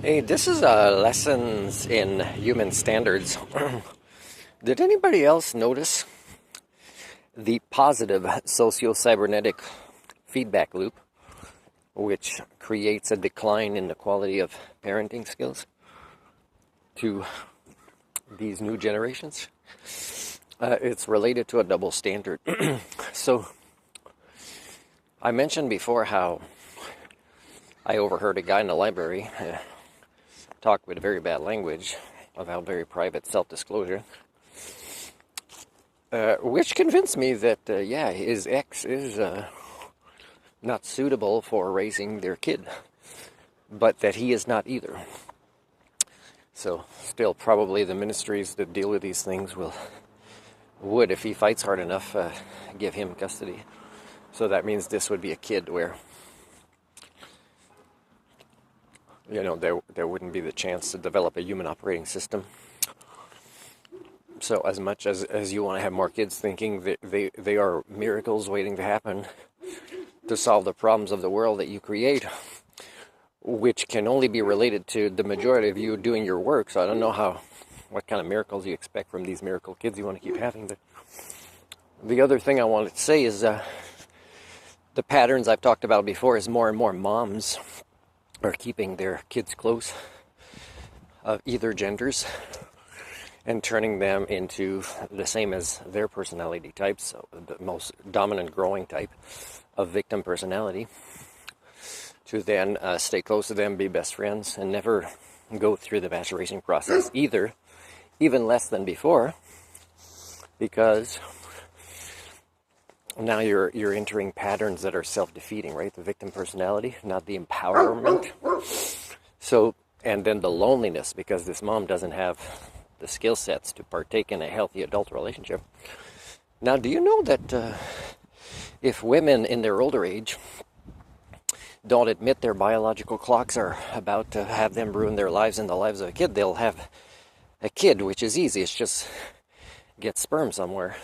Hey, this is lessons in human standards. Did anybody else notice the positive socio-cybernetic feedback loop, which creates a decline in the quality of parenting skills to these new generations? It's related to a double standard. So, I mentioned before how I overheard a guy in the library talk with very bad language about very private self-disclosure, which convinced me that, his ex is not suitable for raising their kid, but that he is not either. So, still, probably the ministries that deal with these things would, if he fights hard enough, give him custody. So that means this would be a kid where, there wouldn't be the chance to develop a human operating system. So as much as you want to have more kids thinking that they are miracles waiting to happen to solve the problems of the world that you create, which can only be related to the majority of you doing your work. So I don't know what kind of miracles you expect from these miracle kids you want to keep having. But the other thing I wanted to say is the patterns I've talked about before is more and more moms are keeping their kids close of either genders and turning them into the same as their personality types, so the most dominant growing type of victim personality, to then stay close to them, be best friends, and never go through the maturation process either, even less than before, because now you're entering patterns that are self-defeating, right? The victim personality, not the empowerment. So, and then the loneliness, because this mom doesn't have the skill sets to partake in a healthy adult relationship. Now, do you know that if women in their older age don't admit their biological clocks are about to have them ruin their lives and the lives of a kid, they'll have a kid, which is easy. It's just get sperm somewhere.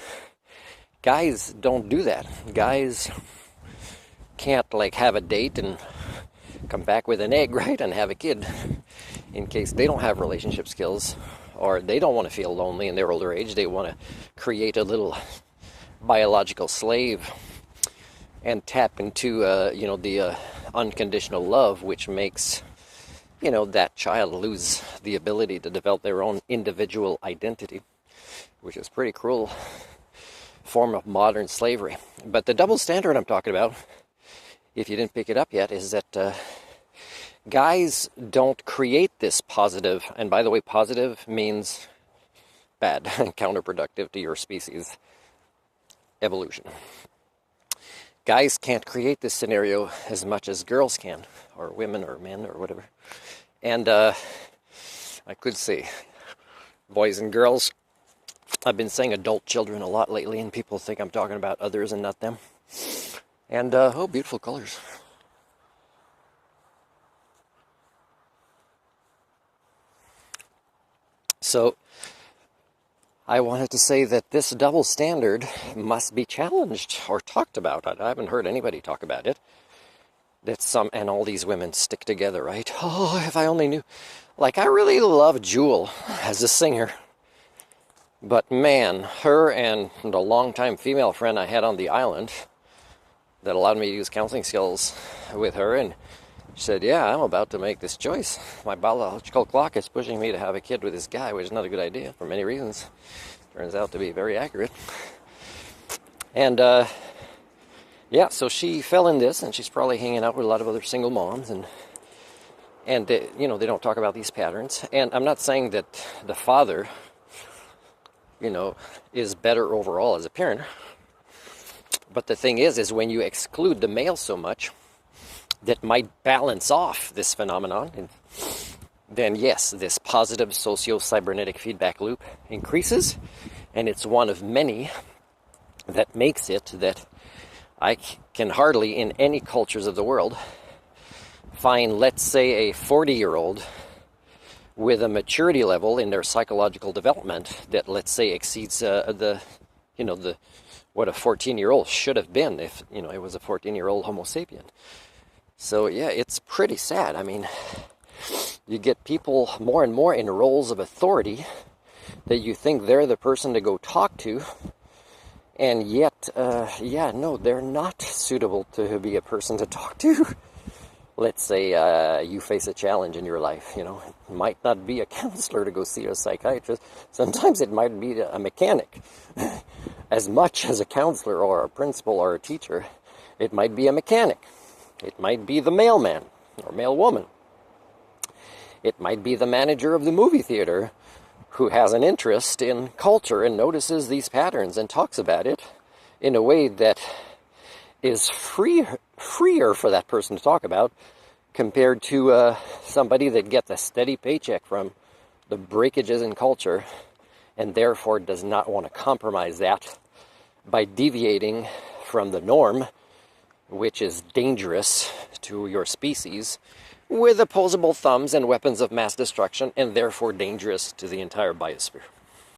Guys don't do that. Guys can't have a date and come back with an egg, right, and have a kid, in case they don't have relationship skills, or they don't want to feel lonely in their older age. They want to create a little biological slave and tap into the unconditional love, which makes that child lose the ability to develop their own individual identity, which is pretty cruel form of modern slavery. But the double standard I'm talking about, if you didn't pick it up yet, is that guys don't create this positive, and by the way, positive means bad, counterproductive to your species evolution. Guys can't create this scenario as much as girls can, or women, or men, or whatever. And I could say boys and girls. I've been saying adult children a lot lately, and people think I'm talking about others and not them. And, beautiful colors. So, I wanted to say that this double standard must be challenged or talked about. I haven't heard anybody talk about it. That and all these women stick together, right? Oh, if I only knew. I really love Jewel as a singer. But man, her and the longtime female friend I had on the island that allowed me to use counseling skills with her, and she said, yeah, I'm about to make this choice. My biological clock is pushing me to have a kid with this guy, which is not a good idea for many reasons. Turns out to be very accurate. And, so she fell in this, and she's probably hanging out with a lot of other single moms, and they don't talk about these patterns. And I'm not saying that the father is better overall as a parent. But the thing is when you exclude the male so much, that might balance off this phenomenon. And then yes, this positive socio-cybernetic feedback loop increases. And it's one of many that makes it that I can hardly, in any cultures of the world, find, let's say, a 40-year-old with a maturity level in their psychological development that, let's say, exceeds what a 14-year-old should have been if, it was a 14-year-old Homo sapien. So, yeah, it's pretty sad. I mean, You get people more and more in roles of authority that you think they're the person to go talk to, and yet, no, they're not suitable to be a person to talk to. Let's say you face a challenge in your life, It might not be a counselor to go see a psychiatrist. Sometimes it might be a mechanic. As much as a counselor or a principal or a teacher, it might be a mechanic. It might be the mailman or mailwoman. It might be the manager of the movie theater who has an interest in culture and notices these patterns and talks about it in a way that is freer for that person to talk about compared to somebody that gets a steady paycheck from the breakages in culture and therefore does not want to compromise that by deviating from the norm, which is dangerous to your species, with opposable thumbs and weapons of mass destruction, and therefore dangerous to the entire biosphere.